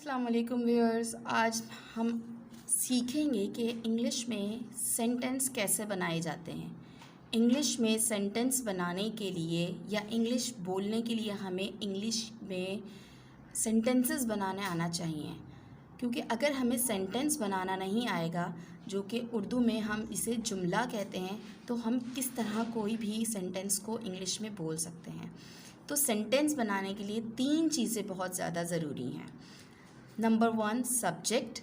अस्सलाम वालेकुम व्यूअर्स। आज हम सीखेंगे कि इंग्लिश में सेंटेंस कैसे बनाए जाते हैं। इंग्लिश में सेंटेंस बनाने के लिए या इंग्लिश बोलने के लिए हमें इंग्लिश में सेंटेंसेस बनाने आना चाहिए, क्योंकि अगर हमें सेंटेंस बनाना नहीं आएगा, जो कि उर्दू में हम इसे जुमला कहते हैं, तो हम किस तरह कोई भी सेंटेंस को इंग्लिश में बोल सकते हैं। तो सेंटेंस बनाने के लिए 3 चीज़ें बहुत ज़्यादा ज़रूरी हैं। Number 1, subject.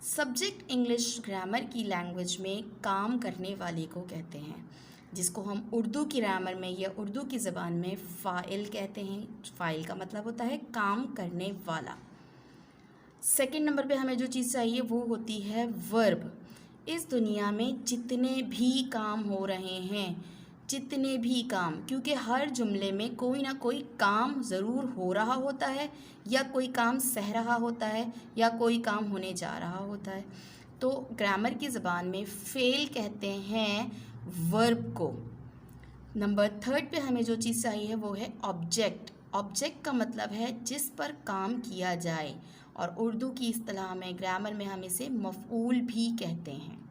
Subject English grammar की लैंग्वेज में काम करने वाले को कहते हैं, जिसको हम उर्दू की ग्रामर में या उर्दू की ज़बान में फ़ाइल कहते हैं। फ़ाइल का मतलब होता है काम करने वाला। सेकंड नंबर पे हमें जो चीज़ चाहिए वो होती है वर्ब। इस दुनिया में जितने भी काम हो रहे हैं, जितने भी काम, क्योंकि हर जुमले में कोई ना कोई काम ज़रूर हो रहा होता है, या कोई काम सह रहा होता है, या कोई काम होने जा रहा होता है। तो ग्रामर की ज़बान में फ़ेल कहते हैं वर्ब को। नंबर 3 पे हमें जो चीज़ चाहिए वो है ऑब्जेक्ट। ऑब्जेक्ट का मतलब है जिस पर काम किया जाए, और उर्दू की इस्तिलाह में ग्रामर में हम इसे मफ़ऊल भी कहते हैं।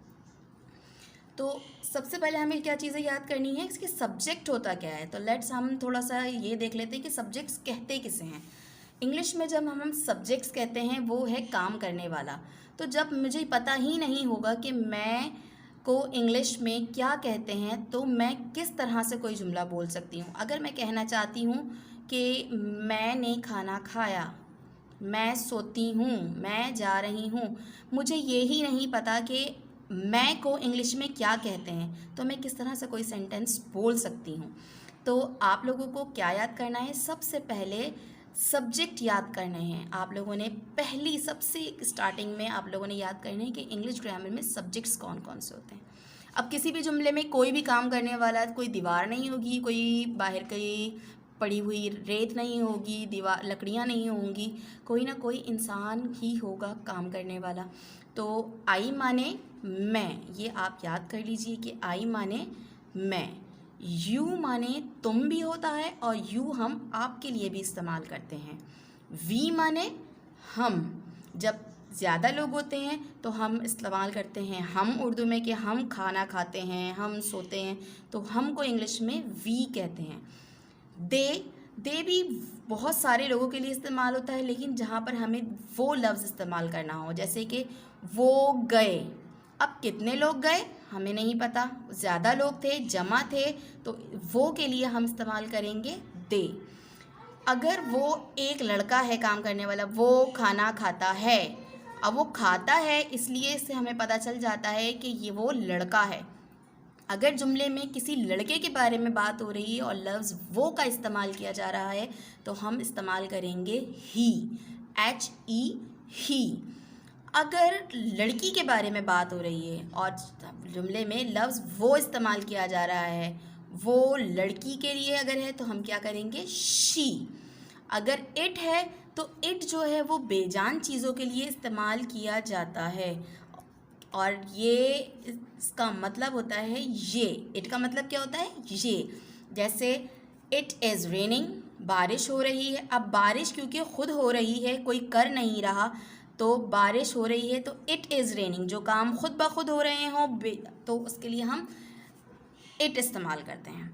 तो सबसे पहले हमें क्या चीज़ें याद करनी है, इसके सब्जेक्ट होता क्या है। तो लेट्स हम थोड़ा सा ये देख लेते हैं कि सब्जेक्ट्स कहते किसे हैं। इंग्लिश में जब हम सब्जेक्ट्स कहते हैं वो है काम करने वाला। तो जब मुझे पता ही नहीं होगा कि मैं को इंग्लिश में क्या कहते हैं, तो मैं किस तरह से कोई जुमला बोल सकती हूँ। अगर मैं कहना चाहती हूँ कि मैंने खाना खाया, मैं सोती हूँ, मैं जा रही हूँ, मुझे ये ही नहीं पता कि मैं को इंग्लिश में क्या कहते हैं, तो मैं किस तरह से कोई सेंटेंस बोल सकती हूँ। तो आप लोगों को क्या याद करना है, सबसे पहले सब्जेक्ट याद करने हैं। आप लोगों ने पहली सबसे स्टार्टिंग में आप लोगों ने याद करना है कि इंग्लिश ग्रामर में सब्जेक्ट्स कौन कौन से होते हैं। अब किसी भी जुमले में कोई भी काम करने वाला, कोई दीवार नहीं होगी, कोई बाहर की पड़ी हुई रेत नहीं होगी, दीवार लकड़ियाँ नहीं होंगी, कोई ना कोई इंसान ही होगा काम करने वाला। तो आई माने मैं, ये आप याद कर लीजिए कि आई माने मैं। यू माने तुम भी होता है, और यू हम आपके लिए भी इस्तेमाल करते हैं। वी माने हम, जब ज़्यादा लोग होते हैं तो हम इस्तेमाल करते हैं हम उर्दू में कि हम खाना खाते हैं, हम सोते हैं, तो हम को इंग्लिश में वी कहते हैं। दे भी बहुत सारे लोगों के लिए इस्तेमाल होता है, लेकिन जहाँ पर हमें वो लफ्ज़ इस्तेमाल करना हो, जैसे कि वो गए। अब कितने लोग गए हमें नहीं पता, ज़्यादा लोग थे, जमा थे, तो वो के लिए हम इस्तेमाल करेंगे दे। अगर वो एक लड़का है काम करने वाला, वो खाना खाता है। अब वो खाता है इसलिए इससे हमें पता चल जाता है कि ये वो लड़का है। अगर जुमले में किसी लड़के के बारे में बात हो रही है और लफ्ज़ वो का इस्तेमाल किया जा रहा है, तो हम इस्तेमाल करेंगे ही, HE, ही। अगर लड़की के बारे में बात हो रही है और जुमले में लफ्ज़ वो इस्तेमाल किया जा रहा है, वो लड़की के लिए अगर है तो हम क्या करेंगे, शी। अगर इट है तो इट जो है वो बेजान चीज़ों के लिए इस्तेमाल किया जाता है, और ये इसका मतलब होता है ये। इट का मतलब क्या होता है, ये। जैसे इट इज़ रेनिंग, बारिश हो रही है। अब बारिश क्योंकि ख़ुद हो रही है, कोई कर नहीं रहा, तो बारिश हो रही है तो इट इज़ रेनिंग। जो काम खुद ब खुद हो रहे हों तो उसके लिए हम इट इस्तेमाल करते हैं।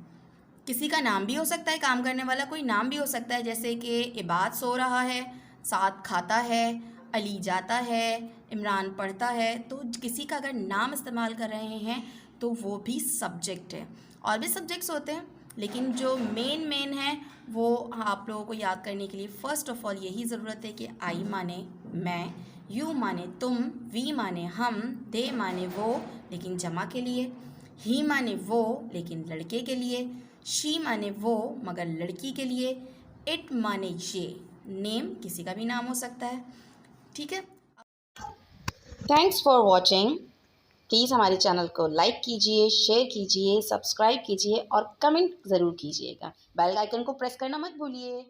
किसी का नाम भी हो सकता है, काम करने वाला कोई नाम भी हो सकता है, जैसे कि इबाद सो रहा है, साथ खाता है, अली जाता है, इमरान पढ़ता है। तो किसी का अगर नाम इस्तेमाल कर रहे हैं तो वो भी सब्जेक्ट है। और भी सब्जेक्ट्स होते हैं, लेकिन जो मेन है वो आप लोगों को याद करने के लिए फ़र्स्ट ऑफ ऑल यही ज़रूरत है कि आई माने मैं, यू माने तुम, वी माने हम, दे माने वो लेकिन जमा के लिए, ही माने वो लेकिन लड़के के लिए, शी माने वो मगर लड़की के लिए, इट माने ये, नेम किसी का भी नाम हो सकता है। ठीक है, थैंक्स फॉर वॉचिंग। प्लीज़ हमारे चैनल को लाइक कीजिए, शेयर कीजिए, सब्सक्राइब कीजिए और कमेंट ज़रूर कीजिएगा। बेल आइकन को प्रेस करना मत भूलिए।